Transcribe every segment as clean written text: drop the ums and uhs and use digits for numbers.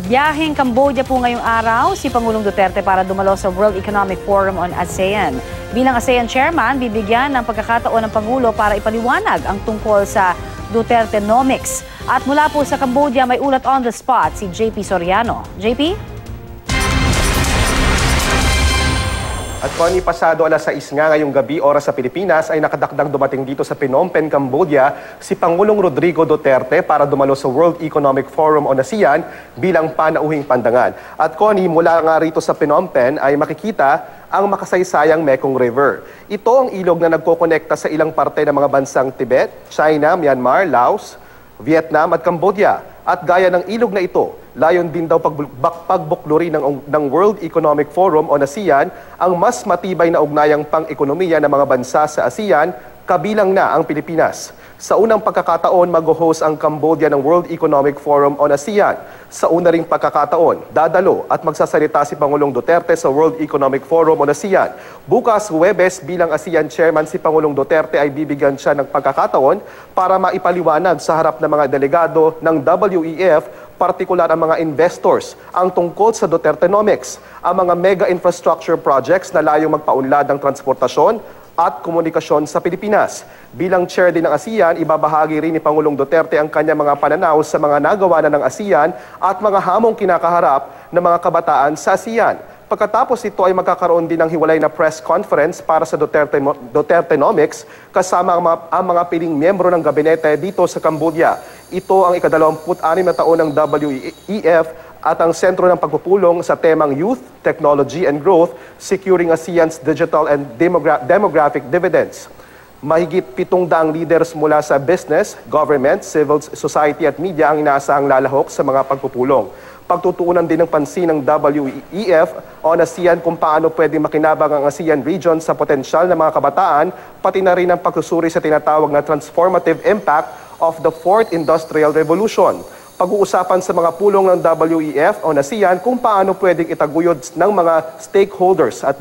Biyaheng Cambodia po ngayong araw si Pangulong Duterte para dumalo sa World Economic Forum on ASEAN. Bilang ASEAN Chairman, bibigyan ng pagkakataon ng Pangulo para ipaliwanag ang tungkol sa Dutertenomics. At mula po sa Cambodia, may ulat on the spot si JP Soriano. JP? At kung pasado alas 6 nga ngayong gabi, oras sa Pilipinas, ay nakadakdang dumating dito sa Phnom Penh, Cambodia, si Pangulong Rodrigo Duterte para dumalo sa World Economic Forum on ASEAN bilang panauhing pandangan. At Connie, mula nga rito sa Phnom Penh ay makikita ang makasaysayang Mekong River. Ito ang ilog na nagkokonekta sa ilang parte ng mga bansang Tibet, China, Myanmar, Laos, Vietnam at Cambodia. At gaya ng ilog na ito, layon din daw pagbukluri ng World Economic Forum on ASEAN ang mas matibay na ugnayang pang-ekonomiya ng mga bansa sa ASEAN, kabilang na ang Pilipinas. Sa unang pagkakataon, mag-host ang Cambodia ng World Economic Forum on ASEAN. Sa una ring pagkakataon, dadalo at magsasalita si Pangulong Duterte sa World Economic Forum on ASEAN. Bukas, Huwebes, bilang ASEAN Chairman, si Pangulong Duterte ay bibigyan siya ng pagkakataon para maipaliwanag sa harap ng mga delegado ng WEF, partikular ang mga investors, ang tungkol sa Dutertenomics, ang mga mega infrastructure projects na layong magpaunlad ng transportasyon at komunikasyon sa Pilipinas. Bilang chair din ng ASEAN, ibabahagi rin ni Pangulong Duterte ang kanyang mga pananaw sa mga nagawa na ng ASEAN at mga hamong kinakaharap ng mga kabataan sa ASEAN. Pagkatapos ito ay magkakaroon din ng hiwalay na press conference para sa Dutertenomics kasama ang mga piling miyembro ng gabinete dito sa Cambodia. Ito ang ika-26 na taon ng WEF at ang sentro ng pagpupulong sa temang Youth, Technology and Growth, Securing ASEAN's Digital and Demographic Dividends. Mahigit 700 leaders mula sa business, government, civil society at media ang inaasahang lalahok sa mga pagpupulong. Pagtutuunan din ng pansin ng WEF on ASEAN kung paano pwedeng makinabang ang ASEAN region sa potensyal ng mga kabataan, pati na rin ang pagsusuri sa tinatawag na transformative impact of the Fourth Industrial Revolution. Pag-uusapan sa mga pulong ng WEF on ASEAN kung paano pwedeng itaguyod ng mga stakeholders at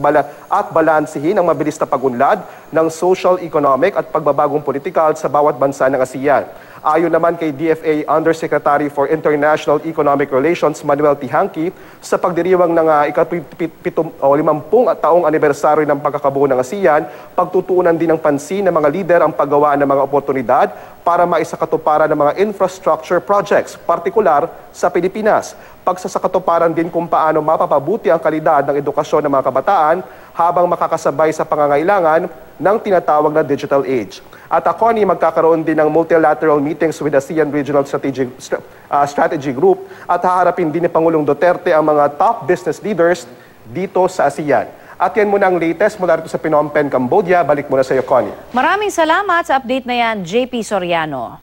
balansihin ang mabilis na pag-unlad ng social, economic at pagbabagong politikal sa bawat bansa ng ASEAN. Ayon naman kay DFA Undersecretary for International Economic Relations Manuel Tihanki, sa pagdiriwang ng 50 taong anibersaryo ng pagkakabuo ng ASEAN, pagtutuunan din ng pansin ng mga lider ang paggawa ng mga oportunidad para maisakatuparan ng mga infrastructure projects, partikular sa Pilipinas. Pagsasakatuparan din kung paano mapapabuti ang kalidad ng edukasyon ng mga kabataan habang makakasabay sa pangangailangan ng tinatawag na digital age. At ako ni magkakaroon din ng multilateral meetings with ASEAN Regional Strategy Group at haharapin din ni Pangulong Duterte ang mga top business leaders dito sa ASEAN. At yan muna ang latest mula rito sa Phnom Penh, Cambodia. Balik muna sa iyo, Connie. Maraming salamat sa update na yan, JP Soriano.